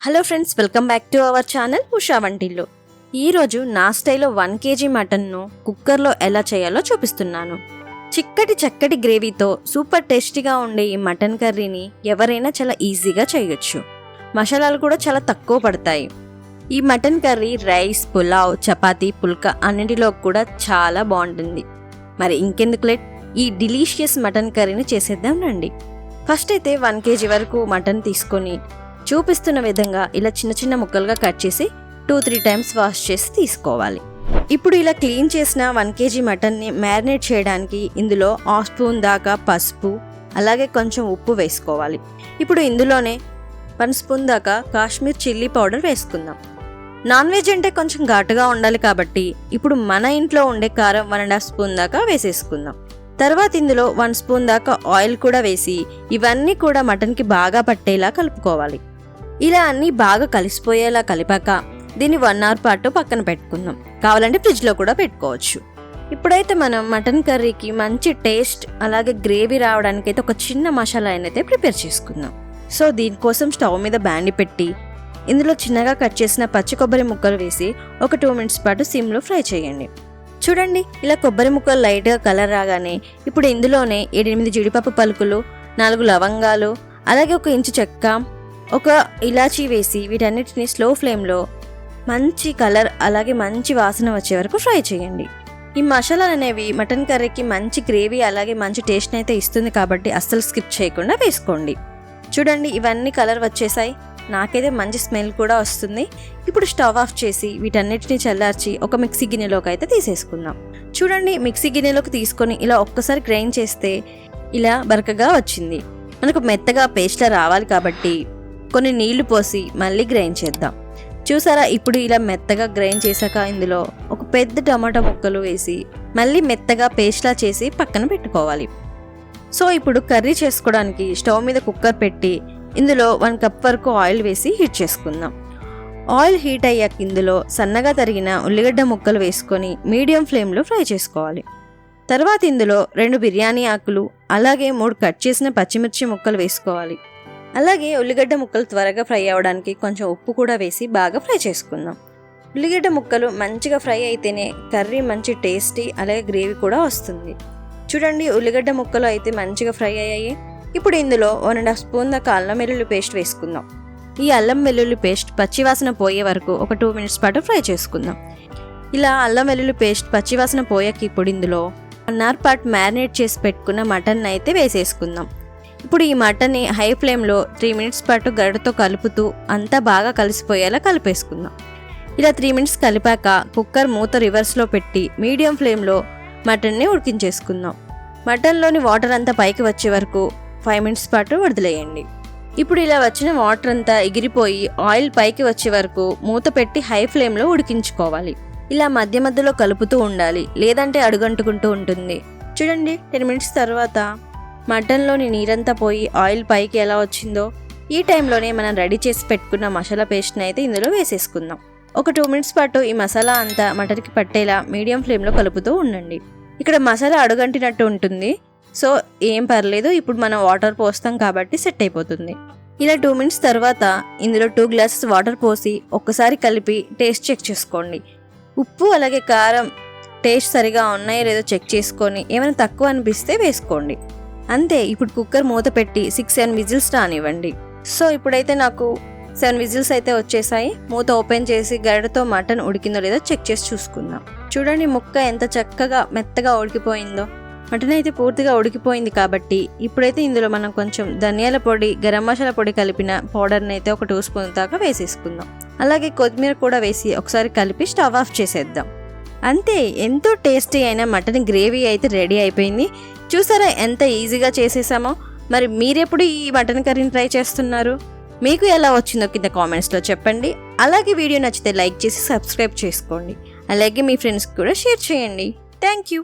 Hello friends, welcome back to our channel Usha Vantillu. ఈరోజు నా స్టైల్లో 1 kg మటన్ను కుక్కర్లో ఎలా చేయాలో చూపిస్తున్నాను. చక్కటి గ్రేవీతో సూపర్ టేస్టీగా ఉండే ఈ మటన్ కర్రీని ఎవరైనా చాలా ఈజీగా చేయొచ్చు. మసాలాలు కూడా చాలా తక్కువ పడతాయి. ఈ mutton curry rice, pulao, chapati, phulka అన్నింటిలో కూడా చాలా బాగుంటుంది. మరి ఇంకెందుకు లేట్, ఈ డిలీషియస్ మటన్ కర్రీని చేసేద్దాం రండి. ఫస్ట్ అయితే 1 kg వరకు మటన్ తీసుకొని చూపిస్తున్న విధంగా ఇలా చిన్న ముక్కలుగా కట్ చేసి 2-3 టైమ్స్ వాష్ చేసి తీసుకోవాలి. ఇప్పుడు ఇలా క్లీన్ చేసిన 1 kg మటన్ని మ్యారినేట్ చేయడానికి ఇందులో 1 స్పూన్ దాకా పసుపు, అలాగే కొంచెం ఉప్పు వేసుకోవాలి. ఇప్పుడు ఇందులోనే 1 స్పూన్ దాకా కాశ్మీర్ చిల్లీ పౌడర్ వేసుకుందాం. నాన్ వెజ్ అంటే కొంచెం ఘాటుగా ఉండాలి కాబట్టి ఇప్పుడు మన ఇంట్లో ఉండే కారం 1.5 స్పూన్ దాకా వేసేసుకుందాం. తర్వాత ఇందులో 1 స్పూన్ దాకా ఆయిల్ కూడా వేసి ఇవన్నీ కూడా మటన్కి బాగా పట్టేలా కలుపుకోవాలి. ఇలా అన్నీ బాగా కలిసిపోయేలా కలిపాక దీన్ని 1 అవర్ పాటు పక్కన పెట్టుకుందాం. కావాలంటే ఫ్రిడ్జ్లో కూడా పెట్టుకోవచ్చు. ఇప్పుడైతే మనం మటన్ కర్రీకి మంచి టేస్ట్ అలాగే గ్రేవీ రావడానికి అయితే ఒక చిన్న మసాలా అయితే ప్రిపేర్ చేసుకుందాం. సో దీనికోసం స్టవ్ మీద బాండి పెట్టి ఇందులో చిన్నగా కట్ చేసిన పచ్చి కొబ్బరి ముక్కలు వేసి ఒక 2 మినిట్స్ పాటు సిమ్లో ఫ్రై చేయండి. చూడండి, ఇలా కొబ్బరి ముక్కలు లైట్గా కలర్ రాగానే ఇప్పుడు ఇందులోనే 7-8 జీడిపప్పు పలుకులు, 4 లవంగాలు, అలాగే 1 ఇంచు చెక్క, 1 ఇలాచీ వేసి వీటన్నిటిని స్లో ఫ్లేమ్లో మంచి కలర్ అలాగే మంచి వాసన వచ్చే వరకు ఫ్రై చేయండి. ఈ మసాలాలు అనేవి మటన్ కర్రీకి మంచి గ్రేవీ అలాగే మంచి టేస్ట్ని అయితే ఇస్తుంది కాబట్టి అస్సలు స్కిప్ చేయకుండా వేసుకోండి. చూడండి, ఇవన్నీ కలర్ వచ్చేసాయి. నాకైతే మంచి స్మెల్ కూడా వస్తుంది. ఇప్పుడు స్టవ్ ఆఫ్ చేసి వీటన్నిటిని చల్లార్చి ఒక మిక్సీ గిన్నెలోకి అయితే తీసేసుకుందాం. చూడండి, మిక్సీ గిన్నెలోకి తీసుకొని ఇలా ఒక్కసారి గ్రైండ్ చేస్తే ఇలా బరకగా వచ్చింది. మనకు మెత్తగా పేస్ట్లా రావాలి కాబట్టి కొన్ని నీళ్లు పోసి మళ్ళీ గ్రైండ్ చేద్దాం. చూసారా, ఇప్పుడు ఇలా మెత్తగా గ్రైండ్ చేశాక ఇందులో ఒక పెద్ద టమాటా ముక్కలు వేసి మళ్ళీ మెత్తగా పేస్ట్లా చేసి పక్కన పెట్టుకోవాలి. సో ఇప్పుడు కర్రీ చేసుకోవడానికి స్టవ్ మీద కుక్కర్ పెట్టి ఇందులో 1 కప్ వరకు ఆయిల్ వేసి హీట్ చేసుకుందాం. ఆయిల్ హీట్ అయ్యాక ఇందులో సన్నగా తరిగిన ఉల్లిగడ్డ ముక్కలు వేసుకొని మీడియం ఫ్లేమ్లో ఫ్రై చేసుకోవాలి. తర్వాత ఇందులో 2 బిర్యానీ ఆకులు అలాగే 3 కట్ చేసిన పచ్చిమిర్చి ముక్కలు వేసుకోవాలి. అలాగే ఉల్లిగడ్డ ముక్కలు త్వరగా ఫ్రై అవ్వడానికి కొంచెం ఉప్పు కూడా వేసి బాగా ఫ్రై చేసుకుందాం. ఉల్లిగడ్డ ముక్కలు మంచిగా ఫ్రై అయితేనే కర్రీ మంచి టేస్టీ అలాగే గ్రేవీ కూడా వస్తుంది. చూడండి, ఉల్లిగడ్డ ముక్కలు అయితే మంచిగా ఫ్రై అయ్యాయి. ఇప్పుడు ఇందులో 1.5 స్పూన్ దాకా అల్లం వెల్లుల్లి పేస్ట్ వేసుకుందాం. ఈ అల్లం వెల్లుల్లి పేస్ట్ పచ్చివాసన పోయే వరకు ఒక 2 మినిట్స్ పాటు ఫ్రై చేసుకుందాం. ఇలా అల్లం వెల్లుల్లి పేస్ట్ పచ్చివాసన పోయాక ఇప్పుడు ఇందులో 1 అవర్ పాటు మ్యారినేట్ చేసి పెట్టుకున్న మటన్ అయితే వేసేసుకుందాం. ఇప్పుడు ఈ మటన్ని హై ఫ్లేమ్లో 3 మినిట్స్ పాటు గరిటెతో కలుపుతూ అంతా బాగా కలిసిపోయేలా కలిపేసుకుందాం. ఇలా 3 మినిట్స్ కలిపాక కుక్కర్ మూత రివర్స్లో పెట్టి మీడియం ఫ్లేమ్లో మటన్ని ఉడికించేసుకుందాం. మటన్లోని వాటర్ అంతా పైకి వచ్చే వరకు 5 మినిట్స్ పాటు వదిలేయండి. ఇప్పుడు ఇలా వచ్చిన వాటర్ అంతా ఎగిరిపోయి ఆయిల్ పైకి వచ్చే వరకు మూత పెట్టి హై ఫ్లేమ్లో ఉడికించుకోవాలి. ఇలా మధ్యలో కలుపుతూ ఉండాలి, లేదంటే అడుగంటుకుంటూ ఉంటుంది. చూడండి, 10 మినిట్స్ తర్వాత మటన్లోని నీరంతా పోయి ఆయిల్ పైకి ఎలా వచ్చిందో ఈ టైంలోనే మనం రెడీ చేసి పెట్టుకున్న మసాలా పేస్ట్ని అయితే ఇందులో వేసేసుకుందాం. ఒక 2 మినిట్స్ పాటు ఈ మసాలా అంతా మటన్కి పట్టేలా మీడియం ఫ్లేమ్లో కలుపుతూ ఉండండి. ఇక్కడ మసాలా అడుగంటినట్టు ఉంటుంది, సో ఏం పర్లేదు. ఇప్పుడు మనం వాటర్ పోస్తాం కాబట్టి సెట్ అయిపోతుంది. ఇలా 2 మినిట్స్ తర్వాత ఇందులో 2 గ్లాసెస్ వాటర్ పోసి ఒక్కసారి కలిపి టేస్ట్ చెక్ చేసుకోండి. ఉప్పు అలాగే కారం టేస్ట్ సరిగా ఉన్నాయో లేదో చెక్ చేసుకొని ఏమైనా తక్కువ అనిపిస్తే వేసుకోండి. అంతే. ఇప్పుడు కుక్కర్ మూత పెట్టి 6-7 విజిల్స్ రానివ్వండి. సో ఇప్పుడైతే నాకు 7 విజిల్స్ అయితే వచ్చేసాయి. మూత ఓపెన్ చేసి గరిటెతో మటన్ ఉడికిందో లేదో చెక్ చేసి చూసుకుందాం. చూడండి, ముక్క ఎంత చక్కగా మెత్తగా ఉడికిపోయిందో. మటన్ అయితే పూర్తిగా ఉడికిపోయింది కాబట్టి ఇప్పుడైతే ఇందులో మనం కొంచెం ధనియాల పొడి, గరం మసాలా పొడి కలిపిన పౌడర్ని అయితే ఒక 2 స్పూన్ దాకా వేసేసుకుందాం. అలాగే కొత్తిమీర కూడా వేసి ఒకసారి కలిపి స్టవ్ ఆఫ్ చేసేద్దాం. అంతే, ఎంతో టేస్టీ అయిన మటన్ గ్రేవీ అయితే రెడీ అయిపోయింది. చూసారా ఎంత ఈజీగా చేసేసామో. మరి మీరెప్పుడు ఈ మటన్ కర్రీని ట్రై చేస్తున్నారు? మీకు ఎలా వచ్చిందో కింద కామెంట్స్లో చెప్పండి. అలాగే వీడియో నచ్చితే లైక్ చేసి సబ్స్క్రైబ్ చేసుకోండి. అలాగే మీ ఫ్రెండ్స్కి కూడా షేర్ చేయండి. Thank you.